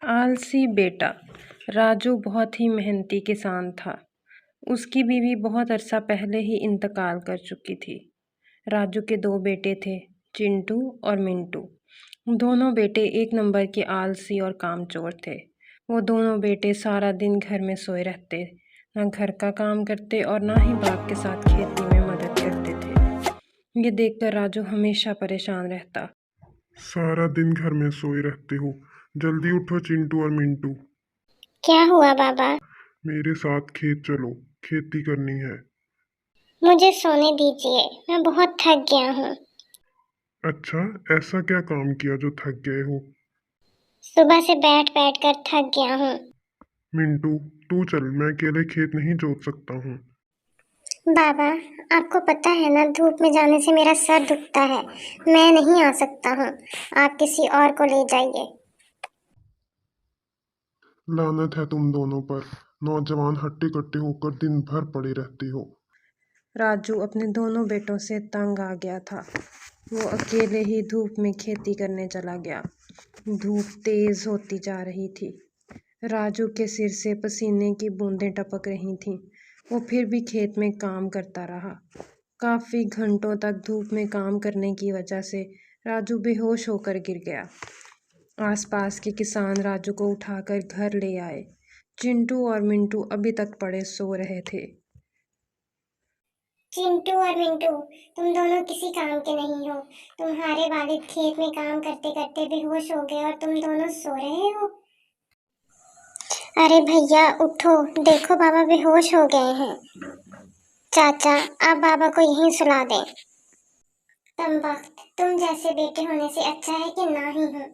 आलसी बेटा। राजू बहुत ही मेहनती किसान था। उसकी बीवी बहुत अरसा पहले ही इंतकाल कर चुकी थी। राजू के दो बेटे थे, चिंटू और मिंटू। दोनों बेटे एक नंबर के आलसी और कामचोर थे। वो दोनों बेटे सारा दिन घर में सोए रहते, ना घर का काम करते और ना ही बाप के साथ खेती में मदद करते थे। ये देखकर राजू हमेशा परेशान रहता। सारा दिन घर में सोए रहते हो। जल्दी उठो चिंटू और मिंटू। क्या हुआ बाबा? मेरे साथ खेत चलो, खेती करनी है। मुझे सोने दीजिए, मैं बहुत थक गया हूँ। अच्छा, ऐसा क्या काम किया जो थक गए हो? सुबह से बैठ बैठ कर थक गया हूँ। मिंटू, तू चल, मैं अकेले खेत नहीं जोत सकता हूँ। बाबा, आपको पता है ना, धूप में जाने से मेरा सर दुखता है। मैं नहीं आ सकता हूँ। आप किसी और को ले जाइए। लानत है तुम दोनों पर। नौजवान हट्टे कट्टे होकर दिन भर पड़े रहते हो। राजू अपने दोनों बेटों से तंग आ गया था। वो अकेले ही धूप में खेती करने चला गया। धूप तेज होती जा रही थी। राजू के सिर से पसीने की बूंदें टपक रही थीं। वो फिर भी खेत में काम करता रहा। काफी घंटों तक धूप में काम करने की वजह से राजू बेहोश होकर गिर गया। आसपास के किसान राजू को उठाकर घर ले आए। चिंटू और मिंटू अभी तक पड़े सो रहे थे। चिंटू और मिंटू, तुम दोनों किसी काम के नहीं हो। तुम्हारे वालिद खेत में काम करते करते बेहोश हो गए और तुम दोनों सो रहे हो। अरे भैया उठो, देखो बाबा बेहोश हो गए हैं। चाचा, आप बाबा को यहीं सुला दें। तुम वक्त तुम जैसे बेटे होने से अच्छा है कि ना ही हो।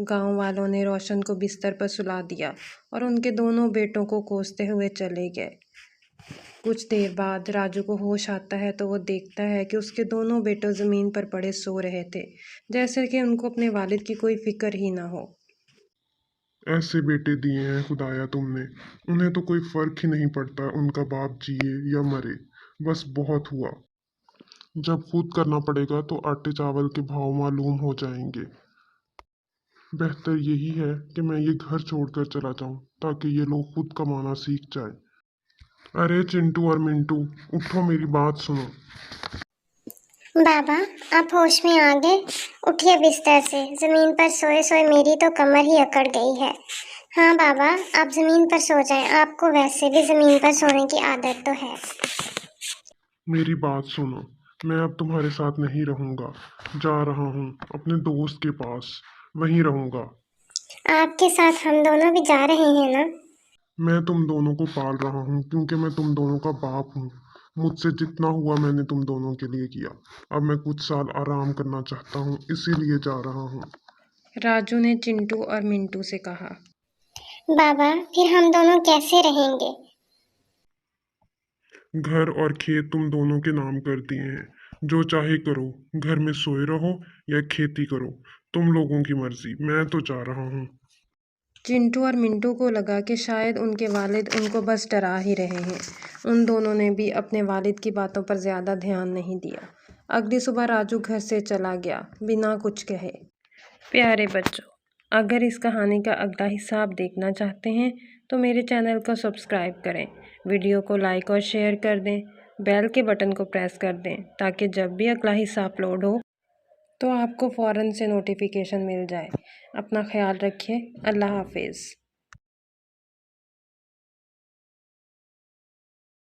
गांव वालों ने रोशन को बिस्तर पर सुला दिया और उनके दोनों बेटों को कोसते हुए चले गए। कुछ देर बाद राजू को होश आता है तो वो देखता है कि उसके दोनों बेटों जमीन पर पड़े सो रहे थे, जैसे कि उनको अपने वालिद की कोई फिक्र ही ना हो। ऐसे बेटे दिए हैं खुदाया तुमने। उन्हें तो कोई फर्क ही नहीं पड़ता उनका बाप जिए या मरे। बस बहुत हुआ। जब खुद करना पड़ेगा तो आटे चावल के भाव मालूम हो जाएंगे। बेहतर यही है कि मैं ये घर छोड़कर चला जाऊं ताकि ये लोग खुद कमाना सीख जाए। अरे चिंटू और मिंटू, उठो, मेरी बात सुनो। बाबा, आप होश में आ गए? उठिए बिस्तर से। जमीन पर सोए सोए मेरी तो कमर ही अकड़ गई है। हाँ बाबा, आप जमीन पर सो जाएं। आपको वैसे भी जमीन पर सोने की आदत तो है। मेरी बात सुनो। मैं अब तुम्हारे साथ नहीं रहूंगा। जा रहा हूँ अपने दोस्त के पास। वहीं रहूंगा। आपके साथ हम दोनों भी जा रहे हैं ना? मैं तुम दोनों को पाल रहा हूँ क्योंकि मैं तुम दोनों का बाप हूँ। मुझसे जितना हुआ मैंने तुम दोनों के लिए किया। अब मैं कुछ साल आराम करना चाहता हूँ, इसीलिए जा रहा हूँ। राजू ने चिंटू और मिंटू से कहा। बाबा, फिर हम दोनों कैसे रहेंगे? घर और खेत तुम दोनों के नाम कर दिए हैं। जो चाहे करो, घर में सोए रहो या खेती करो। तुम लोगों की मर्जी, मैं तो जा रहा हूँ। चिंटू और मिंटू को लगा कि शायद उनके वालिद उनको बस डरा ही रहे हैं। उन दोनों ने भी अपने वालिद की बातों पर ज़्यादा ध्यान नहीं दिया। अगली सुबह राजू घर से चला गया बिना कुछ कहे। प्यारे बच्चों, अगर इस कहानी का अगला हिस्सा आप देखना चाहते हैं तो मेरे चैनल को सब्सक्राइब करें, वीडियो को लाइक और शेयर कर दें, बेल के बटन को प्रेस कर दें ताकि जब भी अगला हिस्सा अपलोड हो तो आपको फ़ौरन से नोटिफिकेशन मिल जाए। अपना ख्याल रखिए। अल्लाह हाफिज़।